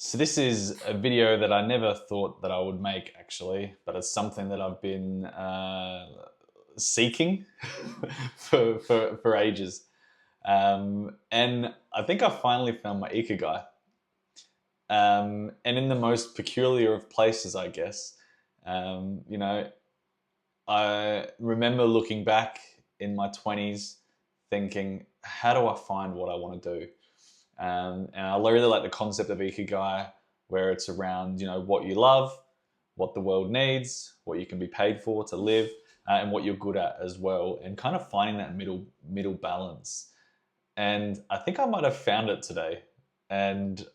So this is a video that I never thought that I would make actually, but it's something that I've been seeking for ages. And I think I finally found my Ikigai. And in the most peculiar of places, I guess. Um, you know, I remember looking back in my 20s thinking, how do I find what I want to do? And I really like the concept of Ikigai, where it's around what you love, what the world needs, what you can be paid for to live, and what you're good at as well, and kind of finding that middle balance. And I think I might have found it today, and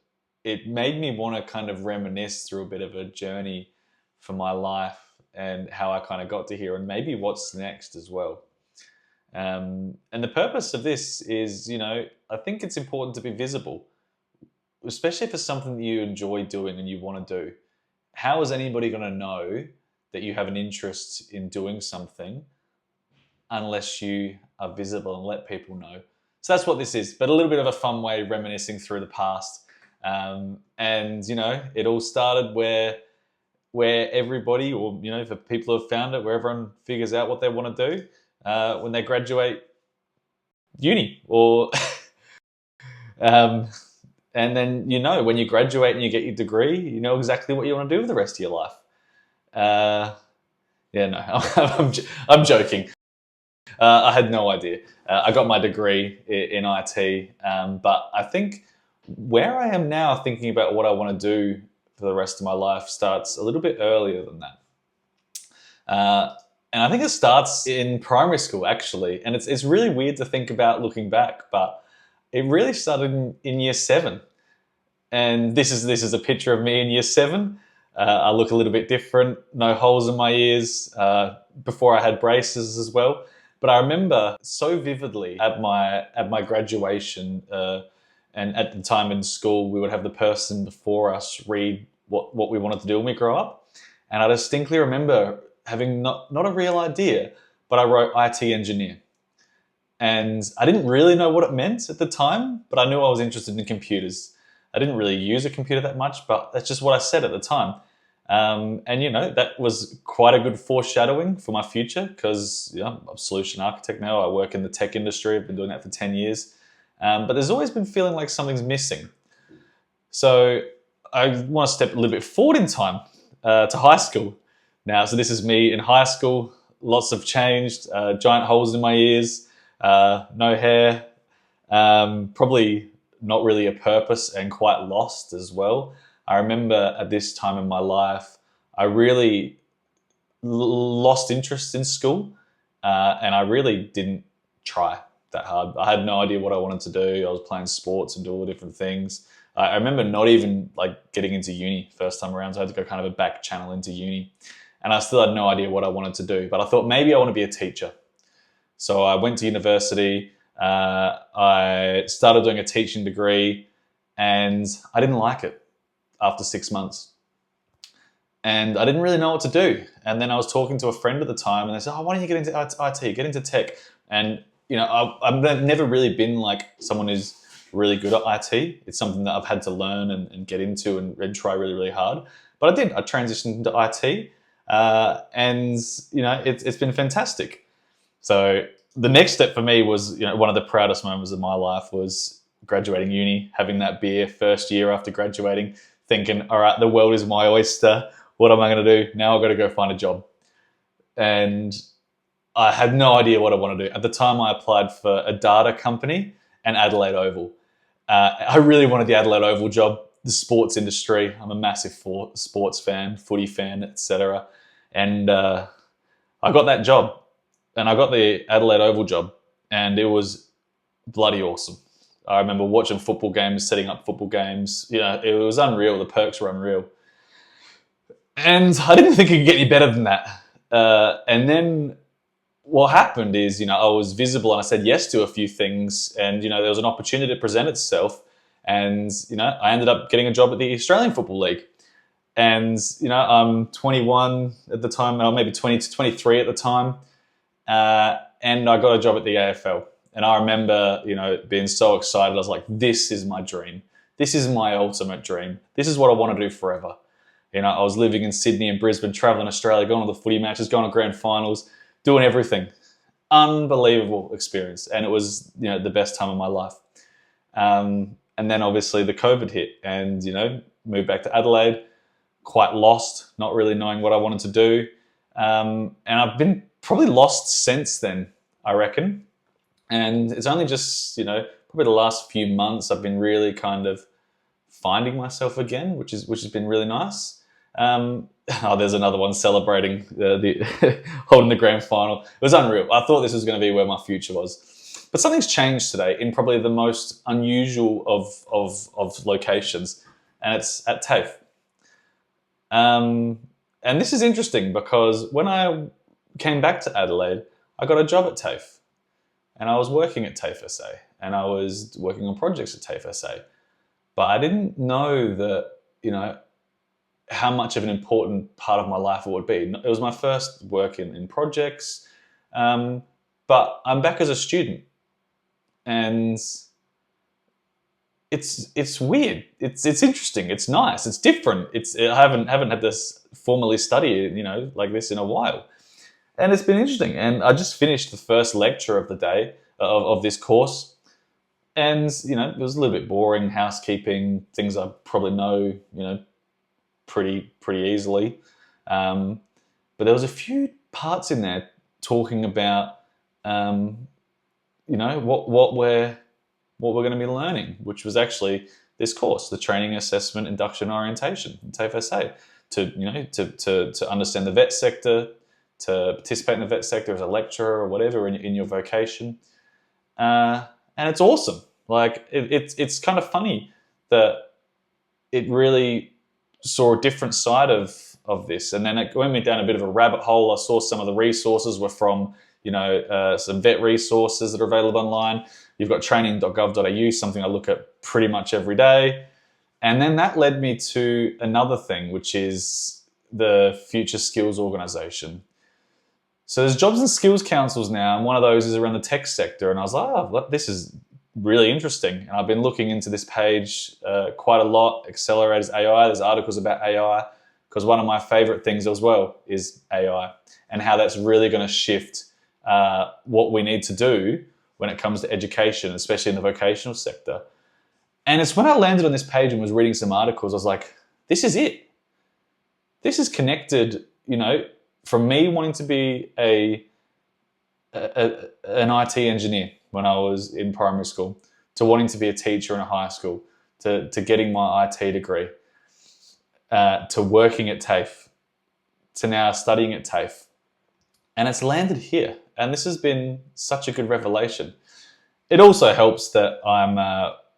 it made me want to kind of reminisce through a bit of a journey for my life and how I kind of got to here, and maybe what's next as well. And the purpose of this is, I think it's important to be visible, especially for something that you enjoy doing and you want to do. How is anybody going to know that you have an interest in doing something unless you are visible and let people know? So that's what this is, but a little bit of a fun way reminiscing through the past. And it all started where everybody, or for people who have found it, where everyone figures out what they want to do when they graduate uni, or um, and then when you graduate and you get your degree, you know exactly what you want to do with the rest of your life. Yeah, no, I'm joking. I had no idea. I got my degree in IT, but I think where I am now, thinking about what I want to do for the rest of my life, starts a little bit earlier than that. And I think it starts in primary school, actually. And it's really weird to think about looking back, but it really started in year 7. And this is a picture of me in year 7. I look a little bit different, no holes in my ears. Before I had braces as well. But I remember so vividly at my graduation, and at the time in school, we would have the person before us read what we wanted to do when we grow up. And I distinctly remember having not a real idea, but I wrote IT engineer. And I didn't really know what it meant at the time, but I knew I was interested in computers. I didn't really use a computer that much, but that's just what I said at the time. And that was quite a good foreshadowing for my future, because I'm a solution architect now. I work in the tech industry. I've been doing that for 10 years. But there's always been feeling like something's missing. So I want to step a little bit forward in time to high school now. So this is me in high school. Lots have changed. Giant holes in my ears, no hair, probably not really a purpose, and quite lost as well. I remember at this time in my life, I really lost interest in school, and I really didn't try that hard. I had no idea what I wanted to do. I was playing sports and doing all the different things. I remember not even getting into uni first time around, so I had to go kind of a back channel into uni. And I still had no idea what I wanted to do, but I thought maybe I want to be a teacher. So I went to university, I started doing a teaching degree, and I didn't like it after 6 months. And I didn't really know what to do. And then I was talking to a friend at the time, and they said, "Oh, why don't you get into IT, get into tech?" And I've never really been like someone who's really good at IT. It's something that I've had to learn and get into and try really, really hard. But I did. I transitioned into IT, and it's been fantastic. So the next step for me was, one of the proudest moments of my life was graduating uni, having that beer first year after graduating, thinking, all right, the world is my oyster. What am I going to do? Now I've got to go find a job. And I had no idea what I want to do. At the time, I applied for a data company and Adelaide Oval. I really wanted the Adelaide Oval job, the sports industry. I'm a massive sports fan, footy fan, etc. And I got that job. And I got the Adelaide Oval job, and it was bloody awesome. I remember watching football games, setting up football games. It was unreal. The perks were unreal. And I didn't think it could get any better than that. And then what happened is, I was visible and I said yes to a few things, and, there was an opportunity to present itself. And, I ended up getting a job at the Australian Football League. And, I'm 21 at the time, or maybe 20 to 23 at the time. And I got a job at the AFL. And I remember, being so excited. I was like, this is my dream. this is my ultimate dream. This is what I want to do forever. You know, I was living in Sydney and Brisbane, traveling Australia, going to the footy matches, going to grand finals, doing everything. Unbelievable experience. And it was, you know, the best time of my life. And then obviously the COVID hit and, you know, moved back to Adelaide, quite lost, not really knowing what I wanted to do. And I've been probably lost since then, I reckon. And it's only just, you know, probably the last few months I've been really kind of finding myself again, which has been really nice. There's another one celebrating the holding the grand final. It was unreal. I thought this was going to be where my future was. But something's changed today in probably the most unusual of locations, and it's at TAFE. And this is interesting because when I came back to Adelaide, I got a job at TAFE. And I was working at TAFE SA, and I was working on projects at TAFE SA. But I didn't know that, you know, how much of an important part of my life it would be. It was my first work in projects, but I'm back as a student. And it's weird. It's interesting. It's nice. It's different. I haven't had this formally study, you know, like this in a while. And it's been interesting. And I just finished the first lecture of the day of this course. And, you know, it was a little bit boring, housekeeping, things I probably know, you know, pretty easily. But there was a few parts in there talking about, you know, what we're going to be learning, which was actually this course, the Training, Assessment, Induction, Orientation, TAFE SA, to understand the vet sector, to participate in the vet sector as a lecturer or whatever in your vocation. And it's awesome. Like, it's kind of funny that it really saw a different side of this. And then it went me down a bit of a rabbit hole. I saw some of the resources were from, you know, some vet resources that are available online. You've got training.gov.au, something I look at pretty much every day. And then that led me to another thing, which is the Future Skills Organisation. So there's jobs and skills councils now, and one of those is around the tech sector. And I was like, oh, this is really interesting. And I've been looking into this page quite a lot, Accelerators AI. There's articles about AI, because one of my favorite things as well is AI and how that's really going to shift what we need to do when it comes to education, especially in the vocational sector. And it's when I landed on this page and was reading some articles, I was like, this is it. This is connected, you know, from me wanting to be an IT engineer when I was in primary school, to wanting to be a teacher in a high school, to getting my IT degree, to working at TAFE, to now studying at TAFE. And it's landed here. And this has been such a good revelation. It also helps that I'm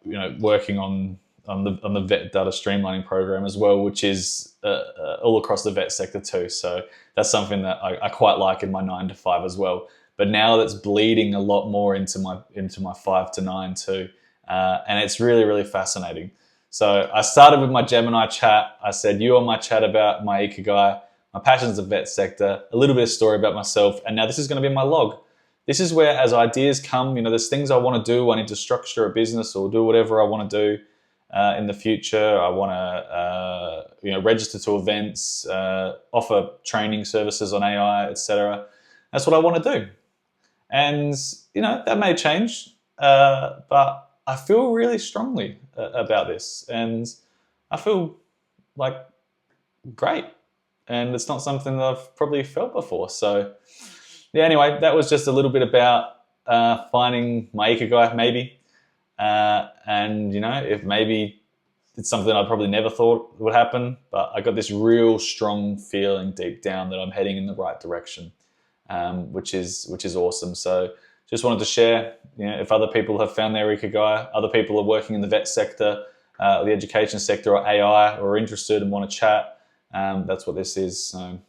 you know, working on the vet data streamlining program as well, which is all across the vet sector too. So that's something that I quite like in my 9 to 5 as well. But now that's bleeding a lot more into my 5 to 9 too, and it's really, really fascinating. So I started with my Gemini chat. I said, you on my chat about my Ikigai, my passions of vet sector, a little bit of story about myself, and now this is going to be my log. This is where, as ideas come, you know, there's things I want to do. I need to structure a business or do whatever I want to do in the future. I want to, you know, register to events, offer training services on AI, etc. That's what I want to do. And, you know, that may change, but I feel really strongly about this. And I feel like great. And it's not something that I've probably felt before. So, yeah, anyway, that was just a little bit about finding my Ikigai, maybe. And, you know, if maybe it's something I probably never thought would happen, but I got this real strong feeling deep down that I'm heading in the right direction. Which is awesome. So just wanted to share, you know, if other people have found their Ikigai, other people are working in the vet sector, the education sector, or AI, or are interested and want to chat, that's what this is. So